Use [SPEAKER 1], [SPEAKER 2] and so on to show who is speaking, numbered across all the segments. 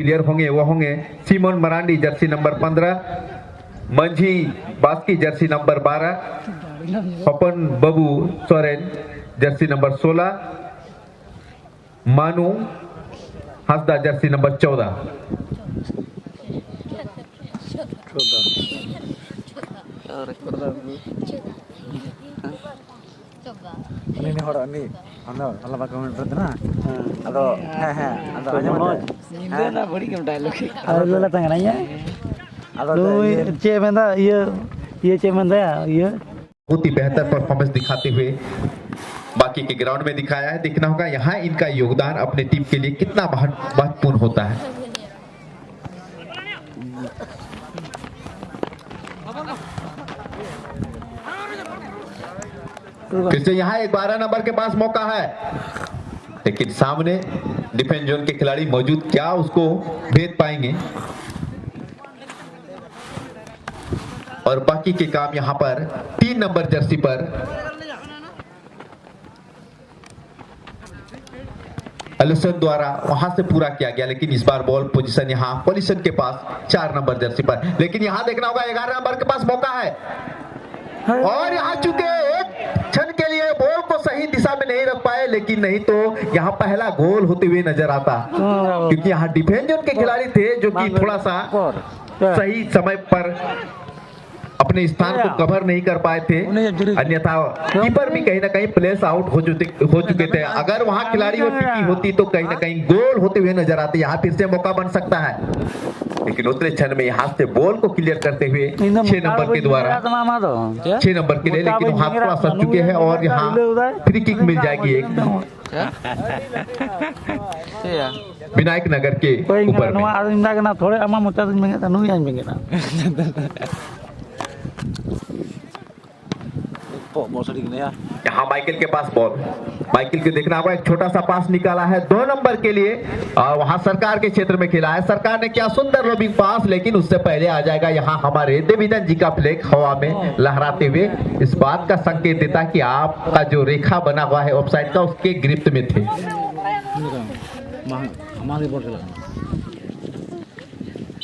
[SPEAKER 1] Player होंगे वो होंगे सिमोन मरांडी जर्सी नंबर 15, मंझी बास्की जर्सी नंबर 12, पपन बाबू सोरेन जर्सी नंबर 16, मानू Hansda Jersey number 14।
[SPEAKER 2] ini orang ni, anda kalau pakai komentar tu na, ado, ado aja mana?
[SPEAKER 3] Ini na beri kem dialog.
[SPEAKER 2] Ado lu tengah nanya, ado चे बंदा ये चे बंदा ये
[SPEAKER 1] बहुत ही बेहतर performance दिखाते हुए बाकी के ग्राउंड में दिखाया है। देखना होगा यहाँ इनका योगदान अपने टीम के लिए कितना महत्वपूर्ण होता है। फिर से यहाँ एक 12 नंबर के पास मौका है, लेकिन सामने डिफेंस जोन के खिलाड़ी मौजूद, क्या उसको भेद पाएंगे? और बाकी के काम यहाँ पर 3 नंबर जर्सी पर एलिसन द्वारा वहां से पूरा किया गया, लेकिन इस बार बॉल पोजीशन यहाँ पॉलिसन के पास 4 नंबर जर्सी पर। लेकिन यहाँ देखना होगा 11 नंबर के पास मौका है और यहाँ चुके एक क्षण के लिए बॉल को सही दिशा में नहीं रख पाए, लेकिन नहीं तो यहाँ पहला गोल होते हुए नजर आता, क्योंकि यहाँ डिफेंस जोन के खिलाड़ी थे जो कि थोड़ा सा सही समय पर अपने स्थान को कवर नहीं कर पाए थे, अन्यथा कीपर भी कहीं ना कहीं प्लेस आउट हो चुके थे। अगर वहां खिलाड़ी वो टिकी होती तो कहीं ना कहीं गोल होते हुए नजर आते। यहाँ फिर से मौका बन सकता है, लेकिन उतने क्षण में यहाँ से बॉल को क्लियर करते हुए 6 नंबर के द्वारा 6 नंबर के लिए, लेकिन वहां थोड़ा सा चुके हैं और यहाँ फ्री किक मिल जाएगी एक विनायक नगर के ऊपर यहाँ माइकल के पास बॉल, माइकल को देखना होगा एक छोटा सा पास निकाला है 2 नंबर के लिए और वहां सरकार के क्षेत्र में खेला है। सरकार ने क्या सुंदर लोबिंग पास, लेकिन उससे पहले आ जाएगा यहाँ हमारे देवीधन जी का फ्लैग हवा में लहराते हुए, इस बात का संकेत देता कि आपका जो रेखा बना हुआ है ऑफसाइड का उसके गिरफ्त में थे।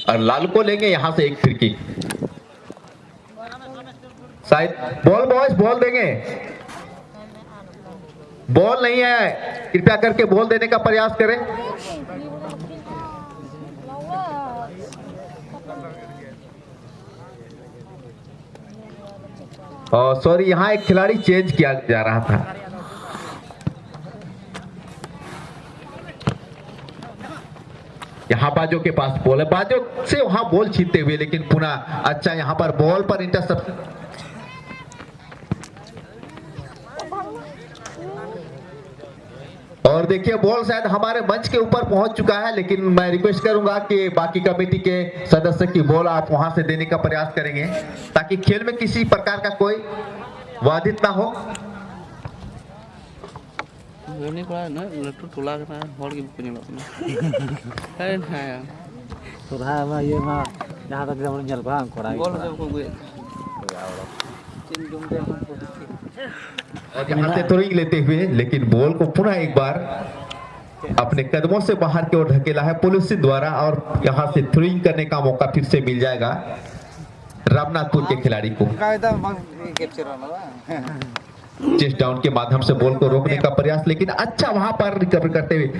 [SPEAKER 1] और लाल को लेंगे यहाँ से एक फिरकी, शायद बॉल बॉयज बॉल देंगे, बॉल नहीं है, कृपया करके बॉल देने का प्रयास करें। और सॉरी यहाँ एक खिलाड़ी चेंज किया जा रहा था। यहाँ बाजो के पास बॉल है, बाजो से वहां बॉल छीनते हुए, लेकिन पुनः अच्छा यहाँ पर बॉल पर इंटरसेप्शन। और देखिए बॉल शायद हमारे मंच के ऊपर पहुंच चुका है, लेकिन मैं रिक्वेस्ट करूंगा कि बाकी कमेटी के सदस्य की बॉल आप वहां से देने का प्रयास करेंगे, ताकि खेल में किसी प्रकार का कोई बाधित ना हो। और यहाँ से थ्रोइंग लेते हुए, लेकिन बॉल को पुनः एक बार अपने कदमों से बाहर की ओर ढकेला है पुलिस द्वारा, और यहाँ से थ्रोइंग करने का मौका फिर से मिल जाएगा रामनाथपुर के खिलाड़ी को। चेस्ट डाउन के माध्यम से बॉल को रोकने का प्रयास, लेकिन अच्छा वहां पर रिकवर करते हुए,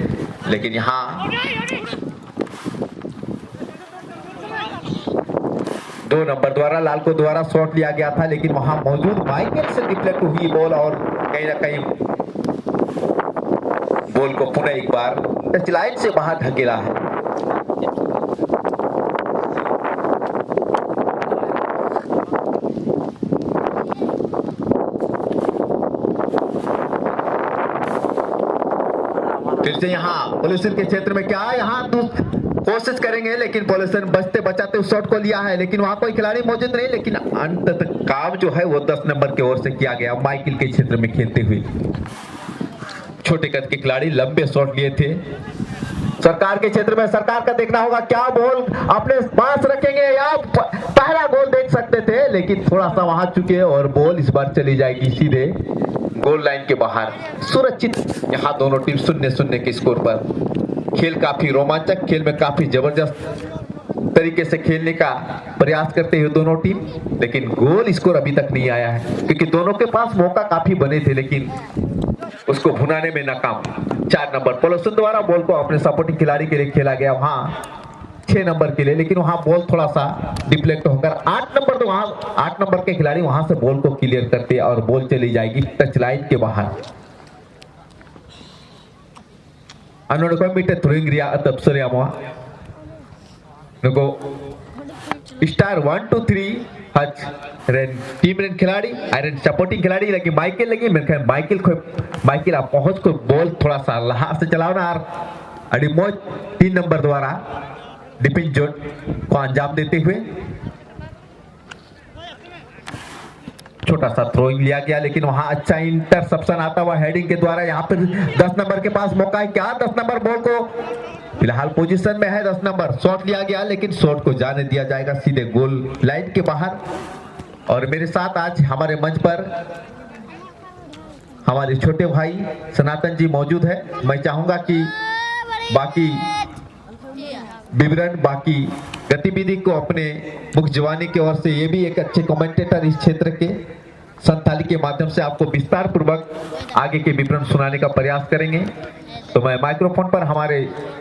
[SPEAKER 1] लेकिन यहाँ 2 नंबर द्वारा लाल को द्वारा शॉट लिया गया था, लेकिन वहां मौजूद माइकल से डिफ्लेक्ट हुई बॉल और कहीं ना कहीं बॉल को पुनः एक बार टच लाइन से बाहर धकेला है। फिर से यहाँ पुलिस के क्षेत्र में क्या यहाँ कोशिश करेंगे, लेकिन पॉलिसन बचते बचाते उस शॉट को लिया है, लेकिन वहां कोई खिलाड़ी मौजूद नहीं, लेकिन अंततः काम जो है वो 10 नंबर की ओर से किया गया। माइकल के क्षेत्र में खेलते हुए छोटे कद के खिलाड़ी लंबे शॉट लिए थे। सरकार के क्षेत्र में सरकार का देखना होगा क्या बॉल अपने पास रखेंगे या पहला गोल देख सकते थे, लेकिन थोड़ा सा वहां चुके और बॉल इस बार चली जाएगी सीधे गोल लाइन के बाहर सुरक्षित। यहाँ दोनों टीम 0-0 के स्कोर पर खेल काफी रोमांचक, खेल में काफी जबरदस्त तरीके से खेलने का प्रयास करते हुए दोनों टीम, लेकिन गोल स्कोर अभी तक नहीं आया है क्योंकि दोनों के पास मौका काफी बने थे लेकिन उसको भुनाने में नाकाम। 4 नंबर पोलोसन द्वारा बॉल को अपने सपोर्टिंग खिलाड़ी के लिए खेला गया वहां 6 नंबर के लिए, लेकिन वहां बॉल थोड़ा सा डिफ्लेक्ट होकर 8 नंबर तो वहां 8 नंबर के खिलाड़ी वहां से बॉल को क्लियर करते और बॉल चली जाएगी टच लाइन के बाहर। Ano ko throwing ria at absurd mo. Nuko star 1 2 3 हज रन टीम रन खिलाड़ी आयरन सपोर्टिंग खिलाड़ी लगी माइकल लगी मेरे माइकल आप पहुंच को बॉल थोड़ा सा लहा से चलाओ ना यार। अडिमोज 3 नंबर द्वारा डिफेंस जोन को अंजाम देते हुए छोटा सा थ्रोइंग लिया गया लेकिन वहां अच्छा इंटरसेप्शन आता हुआ हेडिंग के द्वारा। यहाँ पर 10 नंबर के पास मौका है क्या? 10 नंबर बॉल को फिलहाल पोजीशन में है 10 नंबर। शॉट लिया गया लेकिन शॉट को जाने दिया जाएगा सीधे गोल लाइन के बाहर। और मेरे साथ आज हमारे मंच पर हमारे छोटे भाई सनातन जी मौजूद है। मैं चाहूंगा कि बाकी विवरण बाकी गतिविधि को अपने मुख जवानी की ओर से ये भी एक अच्छे कमेंटेटर इस क्षेत्र के संताली के माध्यम से आपको विस्तार पूर्वक आगे के विवरण सुनाने का प्रयास करेंगे। तो मैं माइक्रोफोन पर हमारे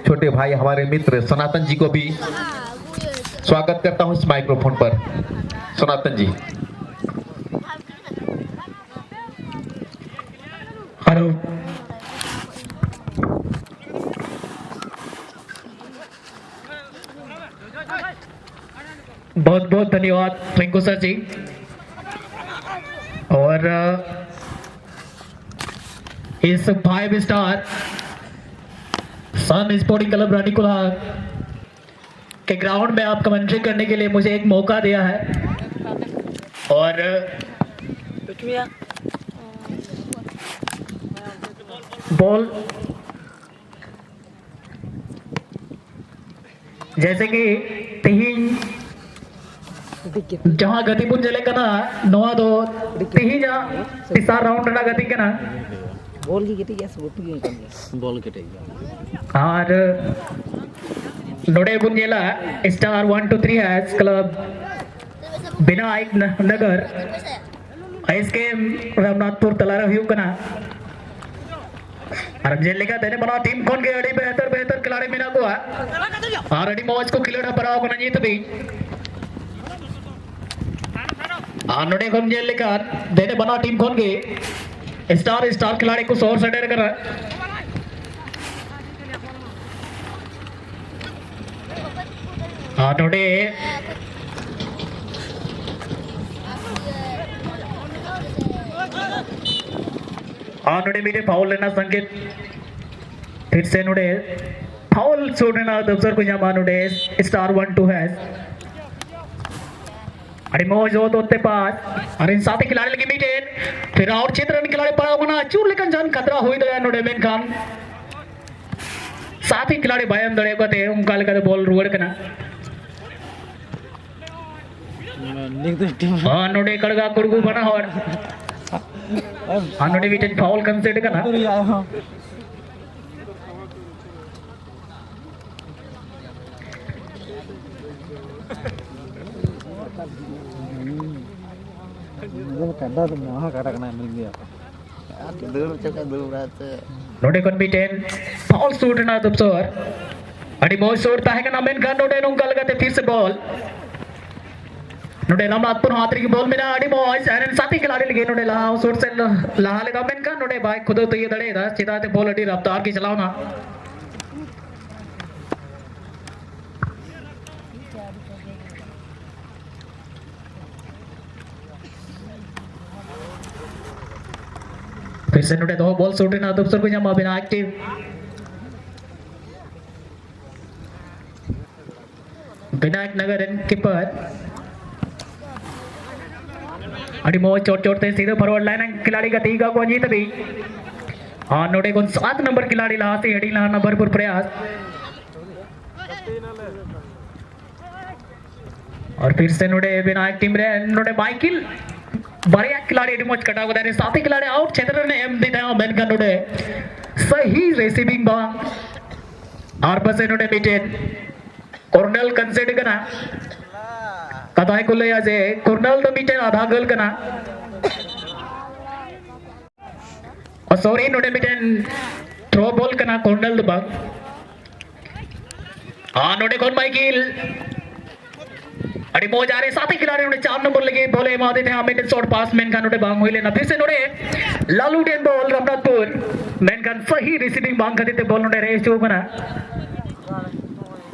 [SPEAKER 1] छोटे भाई हमारे मित्र सनातन जी को भी स्वागत करता हूं इस माइक्रोफोन पर। सनातन जी।
[SPEAKER 4] हेलो, बहुत बहुत धन्यवाद ट्विंकू सर जी। और इस 5 स्टार सन स्पोर्टिंग क्लब रानीकुला के ग्राउंड में आप कमेंट्री करने के लिए मुझे एक मौका दिया है। और बॉल जैसे कि 3 जहां गतिपुंज जले ना 9-2 तीन तीसरा राउंड ना गति के ना
[SPEAKER 3] बॉल की गति कैसे होती है? बॉल के
[SPEAKER 4] और नोडे बुंजेला स्टार 1 2 3 है क्लब विनायक नगर इसके रामनाथपुर तलारा हुई कना और जेल लेगा देने बना टीम कौन के अड़ी बेहतर खिलाड़ी मिला को और अड़ी मौज को खिलाड़ा पराव को नहीं तो भी नोडे कौन जेल लेकर देने बना टीम कौन के स्टार खिलाड़ी को 100 से डेर कर नोडे नोडे मीटे फाउल लेना संकेत फिर से नोडे फाउल छोड़ना दफ्तर को जमा नोडे स्टार 1 2 है अरे मौज हो तो ते पास और इन साथी खिलाड़ी लगे मीटेन फिर और क्षेत्र खिलाड़ी पड़ा होना चूर लेकिन जान खतरा हुई दया नोडे मेन काम साथी खिलाड़ी भयम दड़े को थे उनका लगा बॉल रुड़ करना हां नोडे कड़गा कुड़गू बना हो हां नोडे मीटेन फाउल कंसीडर करना नोडे कौन भी 10 फाउल शूट ना तो सर अड़ी मौज शूट है ना मेन का नोडे नुंगा लगाते फिर से बॉल नोडे रामनाथपुर हाथरी की बॉल में ना अड़ी मौज एरन साथी खिलाड़ी लगे नोडे लहा शूट से लहा लगा मेन का नोडे भाई खुद तो ये दड़े था चिताते बॉल अड़ी रफ्तार की चलाओ ना फिर से नोटे 2 बॉल शूट ना दुपसर को जमा बिना एक्टिव विनायक नगर कीपर अड़ी मौज चोट से सीधे फॉरवर्ड लाइन खिलाड़ी का तीगा को जीत भी हां नोटे को 7 नंबर खिलाड़ी ला से हेडी ला भरपूर प्रयास और फिर से नोटे विनायक टीम रे नोटे माइकल बढ़िया खिलाड़ी डिमोच कटा को दे साथी खिलाड़ी आउट क्षेत्र ने एम दिया मेन का नोडे सही रिसीविंग बॉल और बस इन्होंने मीटेन कर्नल कंसेंट करना कथा को ले आजे कर्नल तो मीटेन आधा गल करना और सॉरी इन्होंने मीटेन थ्रो बॉल करना कर्नल तो बाग हाँ नोटे कौन माइकिल अरे मौज आ रहे साथ ही खिलाड़ी नोटे 4 नंबर लगे बोले मादे थे हमें शॉट पास मैन का नोटे बांग हुई लेना फिर से नोटे लालू डेन बॉल रमनाथपुर मैन का सही रिसीविंग बांग करते थे बॉल नोटे रेस जो बना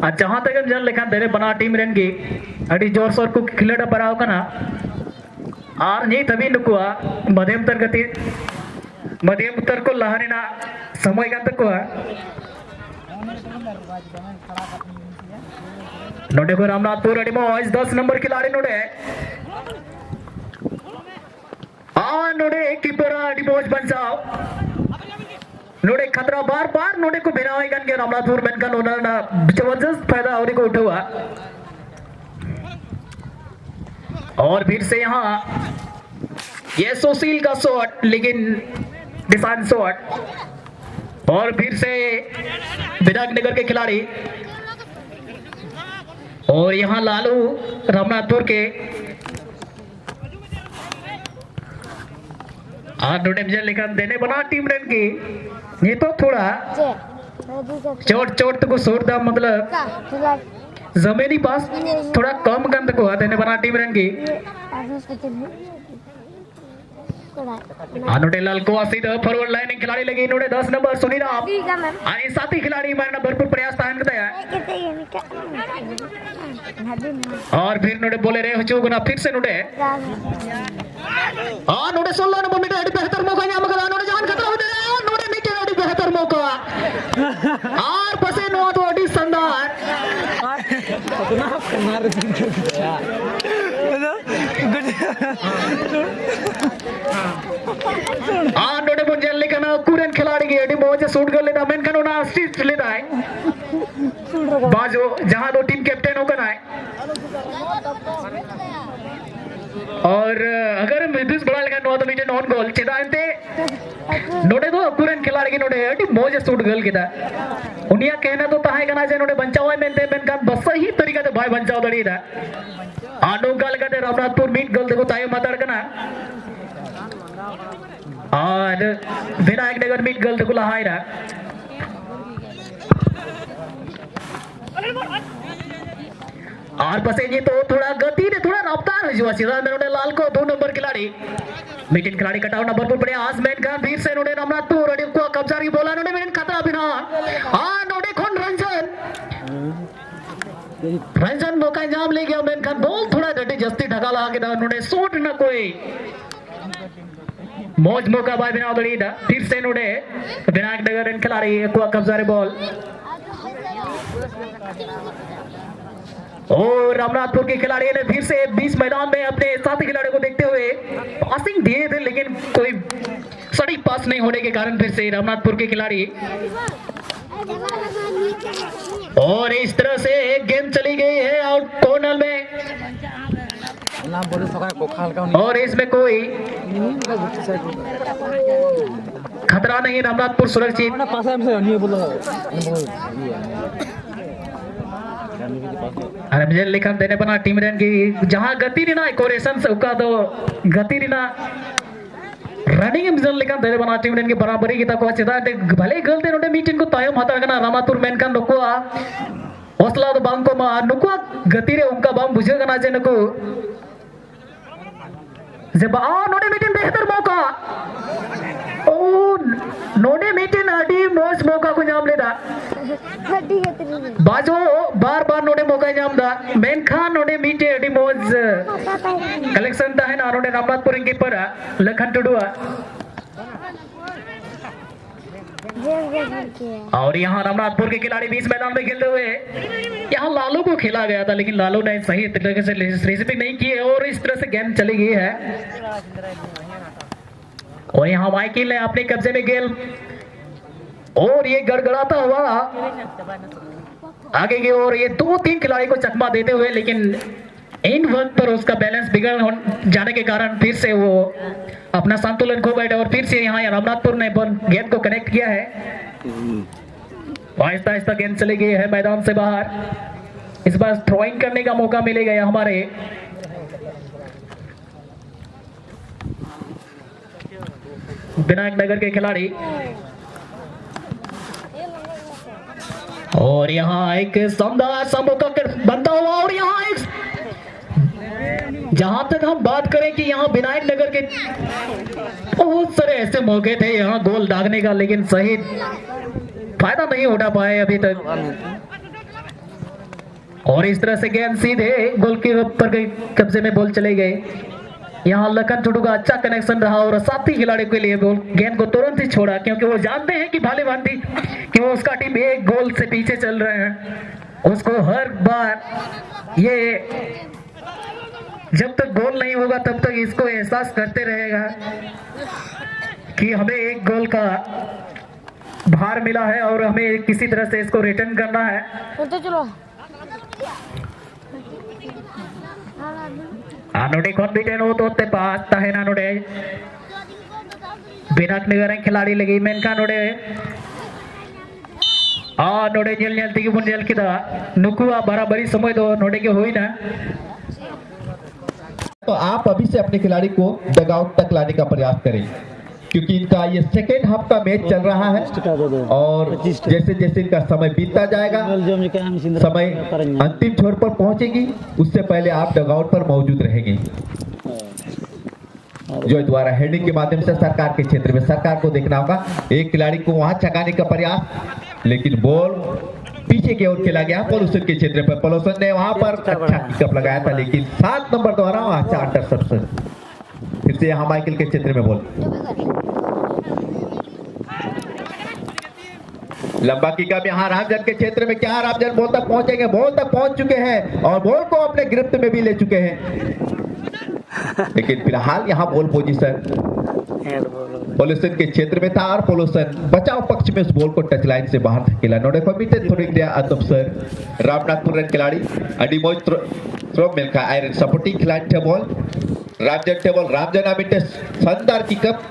[SPEAKER 4] आज जहां तक हम जन लेखा तेरे बना टीम रेन की अड़ी जोर शोर को खिलाड़ा पराव करना आर नहीं तभी नुकुआ मध्यम उत्तर को लहाने ना समय का तक हुआ नोटे को रामनाथपुर अड़ी मौज 10 नंबर खिलाड़ी नोटे नोटे कीपर अड़ी मौज बचाओ नोटे खतरा बार बार नोटे को बिना के रामनाथपुर मैन का नोना ना जबरदस्त फायदा होने को उठा और फिर से यहाँ ये सुशील का शॉट लेकिन डिफेंस शॉट और फिर से विराटनगर के खिलाड़ी और यहाँ लालू रामनाथपुर के लिखा देने बना टीम रन की ये तो थोड़ा चोट को छोड़ दा मतलब जमीनी पास थोड़ा कम गंद को देने बना टीम रन की नोटे लाल को सीधा फॉरवर्ड लाइन खिलाड़ी लगी नोटे 10 नंबर सुनील आणि साथी खिलाड़ी मारना भरपूर प्रयास तान करता है और फिर नोटे बोले रे हुचुगना फिर से नोटे नोटे 16 नंबर मीटर बेहतर मौका यहाँ मगर नोटे जान खतरा हो गया नोटे मीटर बेहतर मौका और पसे नो तो अड़ी संदार नोटे मुंजल लेकर कुरन खिलाड़ी की अड़ी मौज शूट कर लेता मैन का ना असिस्ट लेता है बाजू जहां दो टीम कैप्टन होकर आए और अगर मिडिस बड़ा लगा 9 मीटर नॉन गोल चिदांते नोटे तो कुरन खिलाड़ी की नोटे अड़ी मौज शूट गल किदा उनिया कहना तो ताहे कना जे नोटे बंचाव मेनते मैन का बस ही तरीका से भाई बंचाव दड़ीदा आनो गल का रामनाथपुर मीट गल को तायो माताड़ कना और विनायक नगर मीट गल को लहायरा और पसे ये तो थोड़ा गति ने थोड़ा रफ्तार है जो सीधा नोटे लाल को 2 नंबर खिलाड़ी मीटिंग खिलाड़ी कटाव नंबर पर पड़े आसमैन का वीर से नोटे रामनाथपुर अड़ी को कब्जा की बोला नोटे मीटिंग खतरा बिना नोटे खोन रंजन मौका जाम ले गया मैन खान बॉल थोड़ा डटी जस्ती ढका लगा के दा नोटे शॉट ना कोई मौज मौका बाय बिना उधड़ी दा फिर से नोटे विनायक नगर इन खिलाड़ी को कब्जा रे बॉल और रामनाथपुर के खिलाड़ी ने फिर से 20 मैदान में अपने साथी खिलाड़ियों को देखते हुए पासिंग दिए थे लेकिन कोई सही पास नहीं होने के कारण फिर से रामनाथपुर के खिलाड़ी और इस तरह से एक गेम चली गई है आउट कॉर्नर में और इसमें कोई खतरा नहीं रामनाथपुर सुरक्षित मुझे लिखा देने बना टीम रन की जहां गति ना कोरेशन से उका तो गति ना रनिंग मिजन लेकर देने बना टीम रन की बराबरी की तक चिदा भले गलते नोटे मीटिंग को तायम हाथ रखना रामातुर मेन का नुकुआ हौसला तो बांग को मा नुकुआ गति रे उनका बांग बुझे करना चाहिए नुकु जब नोटे मीटिंग बेहतर मौका नोटे मीटिंग अड़ी मौज मौका को जाम लेदा बाजो बार बार नोटे मौका जाम दा मेन खान नोटे मीटे अड़ी मौज कलेक्शन ता है ना नोटे रामनाथपुर की पर लखन टुडुआ और यहाँ रामनाथपुर के खिलाड़ी 20 मैदान में खेलते हुए यहाँ लालू को खेला गया था लेकिन लालू ने सही तरीके से रिसीविंग नहीं की और इस तरह से गेम चली गई है और यहाँ माइकिल ने अपने कब्जे में गेल और ये गड़गड़ाता हुआ आगे की ओर ये 2-3 खिलाड़ी को चकमा देते हुए लेकिन इन वक्त पर उसका बैलेंस बिगड़ जाने के कारण फिर से वो अपना संतुलन खो बैठे और फिर से यहाँ रामनाथपुर ने गेंद को कनेक्ट किया है आहिस्ता आहिस्ता गेंद चली गई है मैदान से बाहर। इस बार थ्रोइंग करने का मौका मिलेगा हमारे विनायक नगर के खिलाड़ी। और यहाँ एक शानदार सा मौका बनता हुआ, और यहाँ एक, जहां तक हम बात करें कि यहाँ विनायक नगर के बहुत सारे ऐसे मौके थे यहाँ गोल दागने का, लेकिन सही फायदा नहीं उठा पाए अभी तक। और इस तरह से गेंद सीधे गोल के ऊपर कब्जे में बॉल चले गए। यहाँ लखन टुडू का अच्छा कनेक्शन रहा और साथी खिलाड़ी के लिए बॉल गेंद को तुरंत ही छोड़ा, क्योंकि वो जानते हैं कि भाले भांति कि वो उसका टीम एक गोल से पीछे चल रहे हैं। उसको हर बार ये जब तक गोल नहीं होगा तब तक इसको एहसास करते रहेगा कि हमें एक गोल का भार मिला है और हमें किसी तरह से इसको रिटर्न करना है।
[SPEAKER 5] चलो
[SPEAKER 4] नोडे कॉन्फिडेंट हो तो पास ताहेना नोडे विनायक नगर खिलाड़ी लगी मेनका नोडे नोडे जेल नेल तिगी बुन जेल किदा नुकुआ बराबरी समय दो नोडे के हुई ना।
[SPEAKER 1] तो आप अभी से अपने खिलाड़ी को डगआउट तक लाने का प्रयास करें, क्योंकि इनका ये सेकेंड हाफ का मैच चल रहा है और जैसे जैसे इनका समय बीतता जाएगा, समय अंतिम छोर पर पहुंचेगी, उससे पहले आप डगआउट पर मौजूद रहेंगे। जो द्वारा हेडिंग के माध्यम से सरकार के क्षेत्र में सरकार को देखना होगा। एक खिलाड़ी को वहां छकाने का प्रयास, लेकिन बॉल पीछे की ओर खेला गया पोलूसन के क्षेत्र पर। पोलूसन ने वहां पर अच्छा पिकअप लगाया था, लेकिन 7 नंबर द्वारा वहां अच्छा इंटरसेप्शन। फिर से यहाँ माइकल के क्षेत्र में बॉल लंबा किकअप यहाँ रामजन के क्षेत्र में। क्या रामजन बॉल तक पहुंचेंगे? बॉल तक पहुंच चुके हैं और बॉल को अपने गिरफ्त में भी ले चुके हैं, लेकिन फिलहाल यहाँ बॉल पोजीशन पोलूसन के क्षेत्र में था और पोलूसन बचाव पक्ष में उस बॉल को टच लाइन से बाहर धकेला। नोडे कमिटेड थ्रोइंग दिया अदब सर रामनाथपुर रन खिलाड़ी अडिमोज थ्रो मिलका आयरन सपोर्टिंग खिलाड़ी थे बॉल रामजन टेबल रामजन अमिटे शानदार किकअप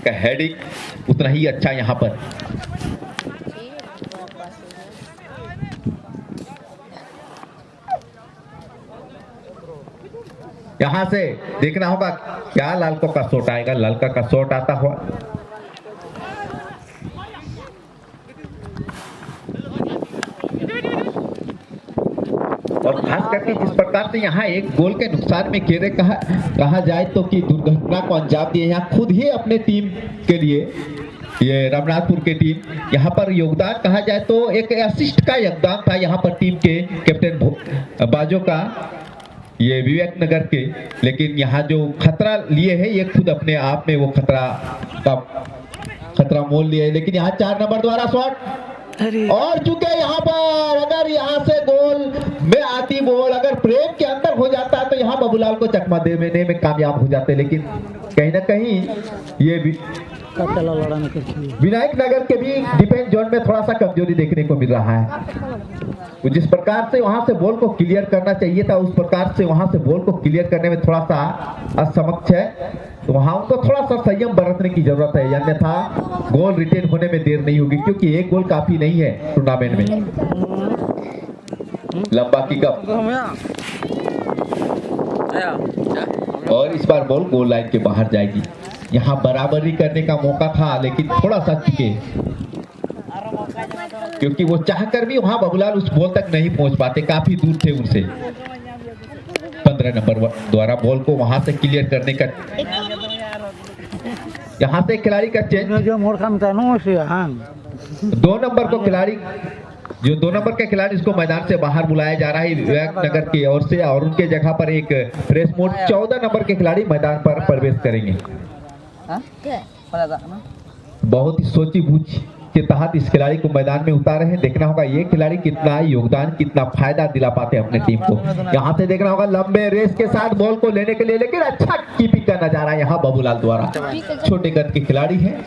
[SPEAKER 1] का हेडिंग उतना ही अच्छा यहाँ पर। यहां से देखना होगा क्या लालको का शॉट आएगा। लालका का शॉट आता हुआ और खास करके जिस प्रकार से यहाँ एक गोल के नुकसान में खेले कहा जाए तो कि दुर्घटना को अंजाम दिए, यहाँ खुद ही अपने टीम के लिए ये रामनाथपुर की टीम यहाँ पर योगदान कहा जाए तो एक असिस्ट का योगदान था यहाँ पर टीम के कैप्टन बाजो का ये विवेक नगर के, लेकिन यहाँ जो खतरा लिए है ये खुद अपने आप में वो खतरा मोल लिया है। लेकिन यहाँ 4 नंबर द्वारा शॉट और चुके यहाँ पर, अगर यहाँ से गोल में आती बॉल अगर फ्रेम के अंदर हो जाता तो यहाँ बाबूलाल को चकमा देने में कामयाब हो जाते, लेकिन कहीं ना कहीं ये भी विनायक नगर के भी डिफेंस जोन में थोड़ा सा कमजोरी देखने को मिल रहा है। तो जिस प्रकार से वहां से बॉल को क्लियर करना चाहिए था उस प्रकार से वहां से बॉल को क्लियर करने में थोड़ा सा असमक्ष है, तो वहां उनको थोड़ा सा संयम बरतने की जरूरत है, अन्यथा गोल रिटेन होने में देर नहीं होगी, क्योंकि एक गोल काफी नहीं है टूर्नामेंट में। लंबा किकअप और इस बार बॉल गोल लाइन के बाहर जाएगी। यहाँ बराबरी करने का मौका था, लेकिन थोड़ा सा चुके, क्योंकि वो चाहकर भी वहां बाबूलाल उस बॉल तक नहीं पहुंच पाते, काफी दूर थे उनसे। 15 नंबर द्वारा बॉल को वहां से क्लियर करने का, यहाँ से खिलाड़ी का चेंज 2 नंबर को खिलाड़ी जो 2 नंबर के खिलाड़ी इसको मैदान से बाहर बुलाया जा रहा है विवेक नगर की ओर से, और उनके जगह पर एक प्रेस मोड 14 नंबर के खिलाड़ी मैदान पर प्रवेश करेंगे। बहुत ही सोची बूझ के तहत इस खिलाड़ी को मैदान में उतारे हैं। देखना होगा ये खिलाड़ी कितना योगदान कितना फायदा दिला पाते हैं अपने टीम को। यहाँ से देखना होगा लंबे रेस के साथ बॉल को लेने के लिए, लेकिन अच्छा कीपिंग का नजारा यहाँ बाबूलाल द्वारा, छोटे कद के खिलाड़ी है।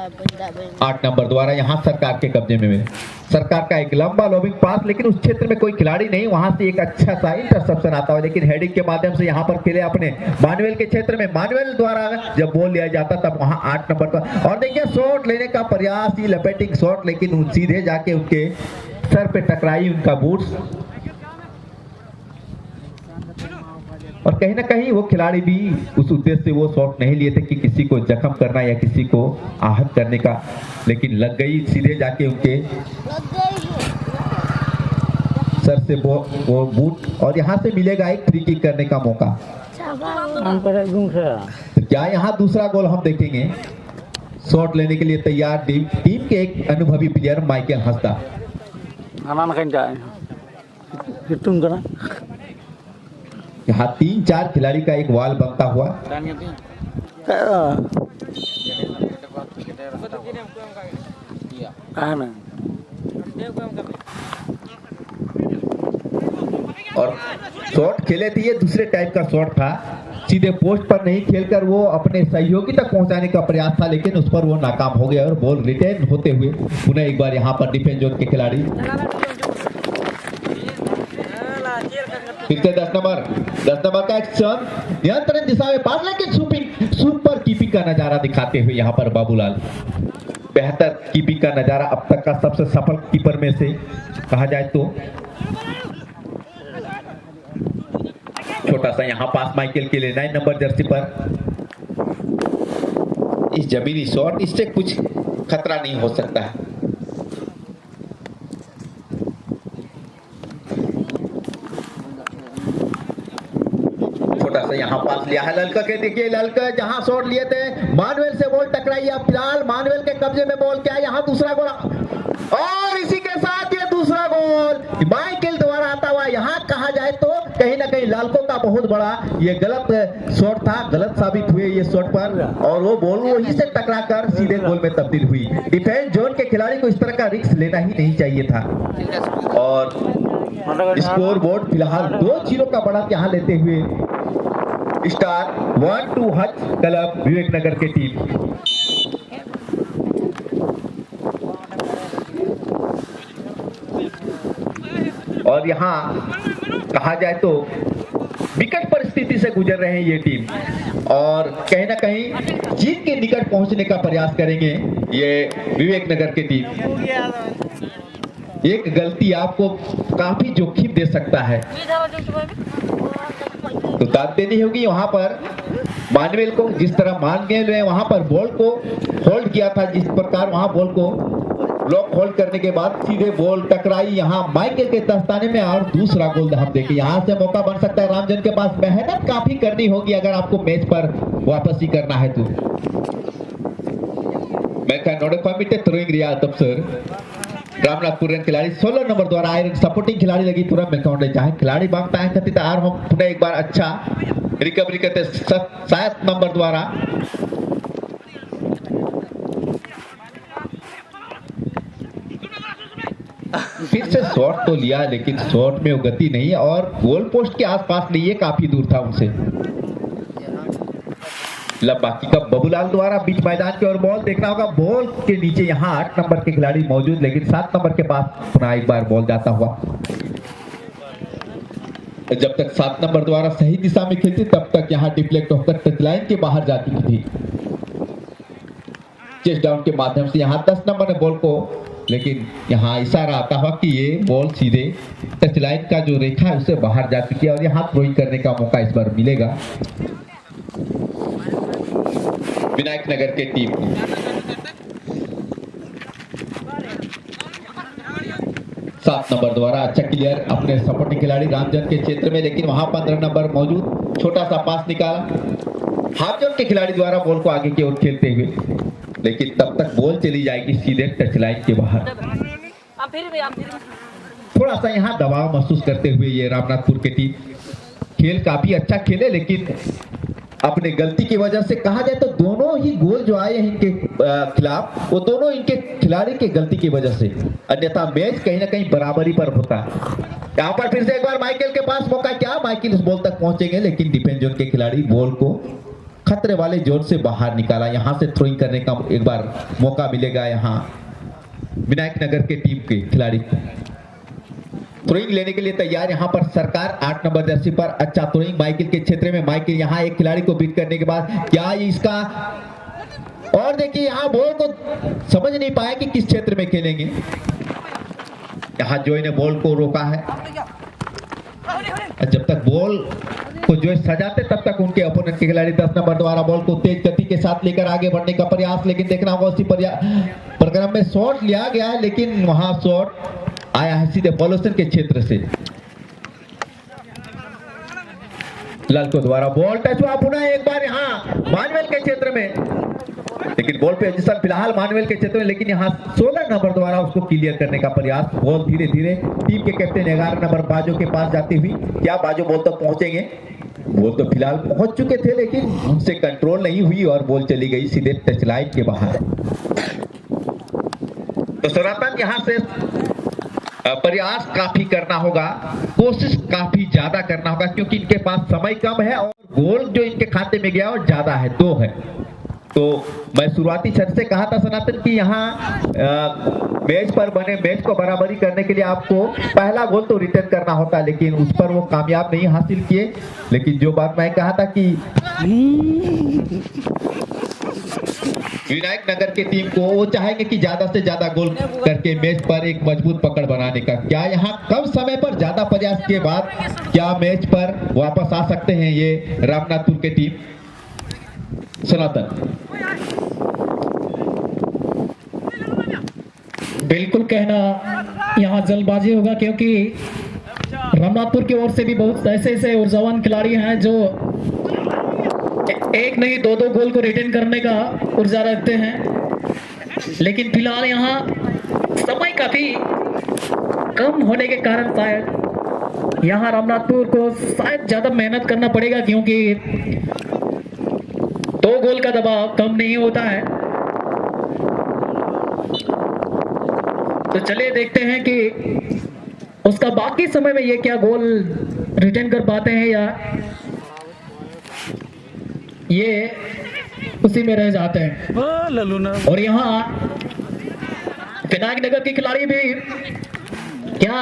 [SPEAKER 1] 8 नंबर द्वारा यहाँ सरकार के कब्जे में है। सरकार का एक लंबा लॉबिंग पास, लेकिन उस क्षेत्र में कोई खिलाड़ी नहीं, वहां से एक अच्छा सा इंटरसेप्शन आता है, लेकिन हेडिंग के माध्यम से यहाँ पर खेले अपने मानुएल के क्षेत्र में। मानुएल द्वारा जब बॉल लिया जाता तब वहां 8 नंबर पर, और देखिए शॉट लेने का प्रयास, ही लपेटिंग शॉट, लेकिन सीधे जाके उनके सर पे टकराई उनका बूट्स, और कहीं ना कहीं वो खिलाड़ी भी उस उद्देश्य से वो शॉट नहीं लिए थे कि किसी को जख्म करना या किसी को आहत करने का, लेकिन लग गई सीधे जाके उनके सर से वो बूट, और यहाँ से मिलेगा एक फ्री किक करने का मौका। तो क्या यहाँ दूसरा गोल हम देखेंगे? शॉट लेने के लिए तैयार टीम के एक अनुभवी प्लेयर माइकल हंसदा। यहाँ 3-4 खिलाड़ी का एक वाल बनता हुआ, और शॉट खेले थे, ये दूसरे टाइप का शॉट था, सीधे पोस्ट पर नहीं खेलकर वो अपने सहयोगी तक पहुंचाने का प्रयास था, लेकिन उस पर वो नाकाम हो गया और बॉल रिटर्न होते हुए पुनः एक बार यहाँ पर डिफेंस जोन के खिलाड़ी फिर से 10 नंबर का एक्शन, नियंत्रण दिशा में पास, लेकिन सुपर कीपिंग का नजारा दिखाते हुए यहाँ पर बाबूलाल, बेहतर कीपिंग का नजारा अब तक का सबसे सफल कीपर में से कहा जाए तो। छोटा सा यहाँ पास माइकल के लिए 9 नंबर जर्सी पर, इस जमीनी शॉट, इससे कुछ खतरा नहीं हो सकता है। यहाँ पास लिया है ललका के, देखिए ललका जहां शॉट लिए थे, मानुएल से बॉल टकराई, अब फिलहाल मानुएल के कब्जे में बॉल, क्या यहाँ दूसरा गोल, और इसी के साथ ये दूसरा गोल माइकल द्वारा आता हुआ। यहाँ कहा जाए तो कहीं ना कहीं लालको का बहुत बड़ा ये गलत शॉट था, गलत साबित हुए ये शॉट पर, और वो बॉल वहीं से टकराकर सीधे गोल में तब्दील हुई। डिफेंस जोन के खिलाड़ी को इस तरह का रिस्क लेना ही नहीं चाहिए था, और स्कोर बोर्ड फिलहाल 2-0 का बढ़त यहाँ लेते हुए स्टार 1-2 हज क्लब विवेकनगर के टीम। और यहाँ कहा जाए तो विकट परिस्थिति से गुजर रहे हैं ये टीम, और कहीं ना कहीं जीत के निकट पहुंचने का प्रयास करेंगे ये विवेकनगर के टीम। एक गलती आपको काफी जोखिम दे सकता है, तो दाद देनी होगी। वहां पर मानुएल को जिस तरह मानुएल ने वहां पर बॉल को होल्ड किया था, जिस प्रकार वहां बॉल को ब्लॉक होल्ड करने के बाद सीधे बॉल टकराई यहाँ माइकल के दस्ताने में, और दूसरा गोल हम देखें। यहाँ से मौका बन सकता है रामजन के पास, मेहनत काफी करनी होगी अगर आपको मैच पर वापसी करना है तो। मैं नोडे कमिटे थ्रोइंग रिया तब सर रामनाथपुर खिलाड़ी 16 नंबर द्वारा आयरन सपोर्टिंग खिलाड़ी लगी तुरंत में काउंट चाहे खिलाड़ी बांगता है कति आर हम पुनः एक बार अच्छा रिकवरी करते 7 नंबर द्वारा। फिर से शॉट तो लिया, लेकिन शॉट में वो गति नहीं, और गोल पोस्ट के आसपास नहीं है, काफी दूर था उनसे। बाकी का बबूलाल द्वारा बीच मैदान की ओर बॉल देखना होगा, बॉल के नीचे यहाँ 8 नंबर के खिलाड़ी मौजूद, लेकिन 7 नंबर के पास पुनः एक बार बॉल जाता हुआ। जब तक 7 नंबर द्वारा सही दिशा में खेलती तब तक यहाँ डिफ्लेक्ट होकर टच लाइन के बाहर जाती थी। चेस्ट डाउन के माध्यम से यहाँ 10 नंबर ने बॉल को, लेकिन यहाँ इशारा आता हुआ कि ये बॉल सीधे टच लाइन का जो रेखा है उससे बाहर जा चुकी है, और यहाँ थ्रोइंग करने का मौका इस बार मिलेगा विनायक नगर के टीम को। 7 नंबर द्वारा अच्छा क्लियर अपने सपोर्टिंग खिलाड़ी रामजन के क्षेत्र में, लेकिन वहां 15 नंबर मौजूद, छोटा सा पास निकाला हाफजन के खिलाड़ी द्वारा बॉल को आगे की ओर खेलते हुए, लेकिन तब तक बॉल चली जाएगी सीधे टच लाइन के बाहर। थोड़ा सा यहाँ दबाव महसूस करते हुए ये रामनाथपुर की टीम खेल काफी अच्छा खेले, लेकिन अपने गलती की वजह से कहा जाए तो दोनों ही गोल जो आए हैं इनके खिलाफ वो दोनों इनके खिलाड़ी की गलती की वजह से, अन्यथा मैच कहीं ना कहीं बराबरी पर होता। यहाँ पर फिर से एक बार माइकल के पास मौका, क्या माइकल इस बॉल तक पहुंचेंगे, लेकिन डिफेंस जोन के खिलाड़ी बॉल को खतरे वाले जोन से बाहर निकाला। यहाँ से थ्रोइंग करने का एक बार मौका मिलेगा यहाँ विनायक नगर के टीम के खिलाड़ी को। थ्रोइंग लेने के लिए तैयार यहाँ पर सरकार 8 नंबर जर्सी पर अच्छा थ्रोइंग माइकल के क्षेत्र में। माइकल यहाँ एक खिलाड़ी को बीट करने के बाद क्या इसका, और देखिए यहाँ बॉल को समझ नहीं पाया कि किस क्षेत्र में खेलेंगे। यहाँ जोय ने बॉल को रोका है। जब तक बॉल को जोय सजाते तब तक उनके अपोनेंट के खिलाड़ी 10 नंबर द्वारा बॉल को तेज गति के साथ लेकर आगे बढ़ने का प्रयास, लेकिन देखना होगा उसी प्रोग्राम में शॉट लिया गया है, लेकिन वहां शॉट आया है सीधे बॉलोसन के क्षेत्र से। ललको द्वारा बॉल टच हुआ पुनः एक बार यहाँ मानुएल के क्षेत्र में, लेकिन बॉल पे पोजीशन फिलहाल मानुएल के क्षेत्र में, लेकिन यहाँ 16 नंबर द्वारा उसको क्लियर करने का प्रयास। बॉल धीरे धीरे टीम के कैप्टन 11 नंबर बाजो के पास जाती हुई। क्या बाजो बॉल तक पहुंचेंगे? वो तो फिलहाल पहुंच चुके थे, लेकिन उनसे कंट्रोल नहीं हुई और बॉल चली गई सीधे टच लाइन के बाहर। तो सनातन यहाँ से प्रयास काफी करना होगा, कोशिश काफी ज्यादा करना होगा, क्योंकि इनके पास समय कम है और गोल जो इनके खाते में गया वो ज्यादा है, 2 है। तो मैं शुरुआती क्षण से कहा था सनातन की यहाँ मैच पर बने मैच को बराबरी करने के लिए आपको पहला गोल तो रिटर्न करना होता, लेकिन उस पर वो कामयाब नहीं हासिल किए। लेकिन जो बात मैं कहा था कि विनायक नगर की टीम को वो चाहेंगे कि ज्यादा से ज्यादा गोल करके मैच पर एक मजबूत पकड़ बनाने का। क्या यहाँ कम समय पर ज्यादा प्रयास के बाद क्या मैच पर वापस आ सकते हैं ये रामनाथपुर की टीम? सनातन
[SPEAKER 4] बिल्कुल कहना यहाँ जल्दबाजी होगा, क्योंकि रामनाथपुर की ओर से भी बहुत ऐसे ऊर्जावान खिलाड़ी हैं जो एक नहीं 2-2 गोल को रिटर्न करने का ऊर्जा रखते हैं। लेकिन फिलहाल यहाँ समय काफी कम होने के कारण शायद यहाँ रामनाथपुर को शायद ज्यादा मेहनत करना पड़ेगा, क्योंकि 2 गोल का दबाव कम नहीं होता है। तो चलिए देखते हैं कि उसका बाकी समय में ये क्या गोल रिटर्न कर पाते हैं या ये उसी में रह जाते हैं। और यहाँ विनायक नगर के खिलाड़ी भी क्या,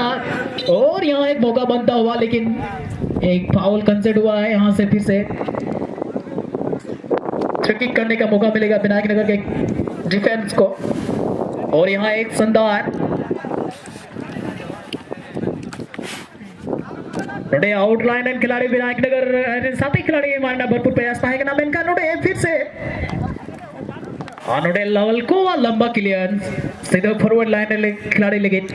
[SPEAKER 4] और यहाँ एक मौका बनता हुआ, लेकिन एक फाउल कंसिडर हुआ है। यहाँ से फिर से फ्री किक करने का मौका मिलेगा विनायक नगर के डिफेंस को। और यहाँ एक शानदार नोडे आउटलाइन एंड खिलाड़ी विनायक नगर साथी खिलाड़ी मारना भरपूर प्रयास पाएगा ना इनका। नोडे फिर से नोडे लेवल को लंबा क्लियरेंस सीधे फॉरवर्ड लाइन खिलाड़ी लेकिन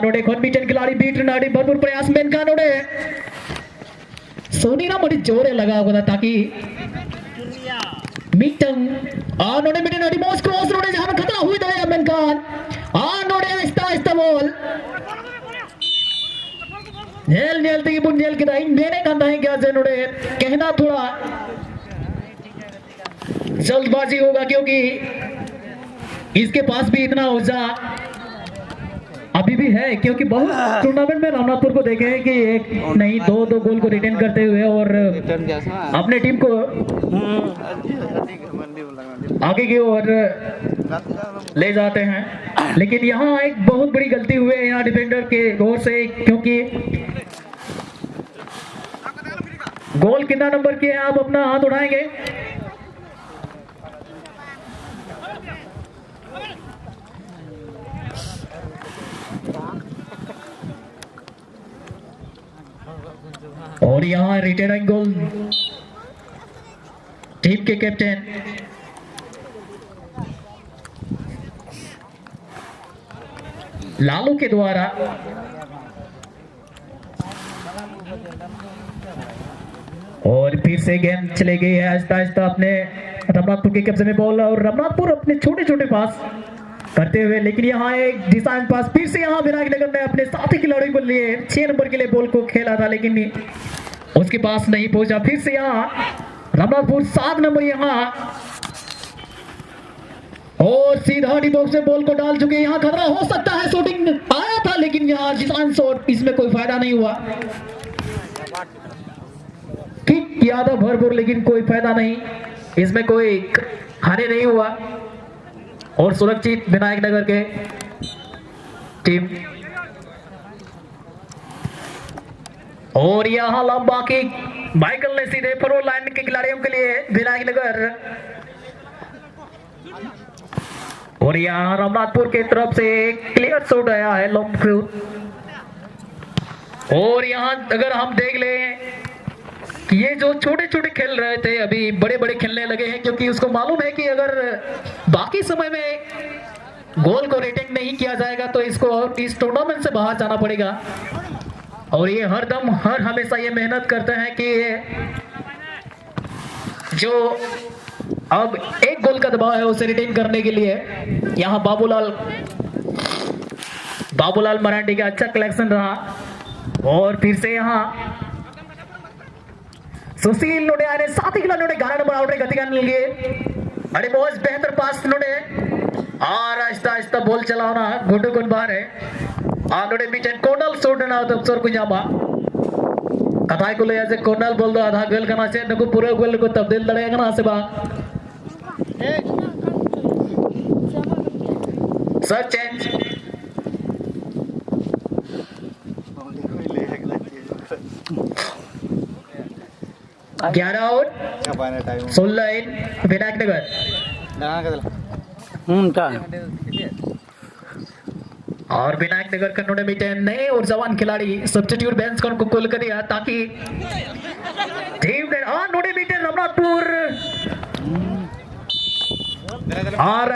[SPEAKER 4] नोडे कॉन्फिडेंट खिलाड़ी बीट नाड़ी भरपूर प्रयास में इनका। नोडे सोनी ना बड़ी जोरे लगा हुआ था ताकि मीटन नोडे मीटन नाड़ी मॉस क्रॉस नोडे जहां खतरा हुई था या मेनकान नोडे आहिस्ता बॉल नेल तक बुंदेल के दाइन मेरे कंधा है क्या जनोड़े कहना थोड़ा जल्दबाजी होगा, क्योंकि इसके पास भी इतना ऊर्जा अभी भी है, क्योंकि बहुत टूर्नामेंट में रामनाथपुर को देखे हैं कि एक नहीं 2-2 गोल को रिटर्न करते हुए और अपने टीम को आगे की ओर ले जाते हैं। लेकिन यहाँ एक बहुत बड़ी गलती हुई है यहाँ डिफेंडर के ओर से, क्योंकि गोल कितना नंबर की है आप अपना हाथ उठाएंगे? और यहाँ रिटर्निंग गोल टीम के कैप्टन लालू के द्वारा और फिर से गेंद चले गई है आहिस्ता आहिस्ता अपने रामनाथपुर के कब्जे में बॉल और रामनाथपुर अपने छोटे छोटे पास करते हुए, लेकिन यहाँ एक डिसाइन पास फिर से यहाँ विनायक नगर ने अपने साथी खिलाड़ी को लिए 6 नंबर के लिए बॉल को खेला था, लेकिन उसके पास नहीं पहुंचा। फिर से यहाँ रामनाथपुर 7 नंबर यहाँ और सीधा डी बॉक्स में बॉल को डाल चुके। यहाँ खतरा हो सकता है, शूटिंग आया था लेकिन यहाँ डिसाइन शॉट इसमें कोई फायदा नहीं हुआ। किक किया था भरपूर, लेकिन कोई फायदा नहीं, इसमें कोई हानि नहीं हुआ और सुरक्षित विनायक नगर के टीम। और यहां लंबा किक माइकल ने सीधे फॉरवर्ड लाइन के खिलाड़ियों के लिए विनायक नगर। और यहां रामनाथपुर की तरफ से क्लियर शॉट आया है लॉन्ग थ्रू। और यहां अगर हम देख लें कि ये जो छोटे छोटे खेल रहे थे अभी बड़े बड़े खेलने लगे हैं, क्योंकि उसको मालूम है कि अगर बाकी समय में गोल को रेटिंग नहीं किया जाएगा तो इसको इस टूर्नामेंट से बाहर जाना पड़ेगा। और ये हरदम हर हमेशा ये मेहनत करते हैं कि जो अब एक गोल का दबाव है उसे रिटेन करने के लिए। यहाँ बाबूलाल मराठी का अच्छा कलेक्शन रहा और फिर से यहाँ सुशील नोडे आने साथ ही खिलाड़ियों ने 11 नंबर आउट गति करने लिए। अरे बहुत बेहतर पास नोडे और आहिस्ता आहिस्ता बॉल चलाना गुड्डू गुन बाहर है नोडे बीचन कोर्नल शॉट ना तब सर को जामा कथाई को ले ऐसे कोर्नल बोल दो आधा गोल करना चाहिए नको पूरे गोल को तब्दील लड़ेगा ना से बा सर चेंज ग्यारह आउट 16 इन विनायक नगर
[SPEAKER 3] का
[SPEAKER 4] और विनायक नगर कन्नौड़ में नए और जवान खिलाड़ी सब्स्टिट्यूट बेंच को कॉल कर दिया ताकि टीम ने नोडे बीटे रामनाथपुर और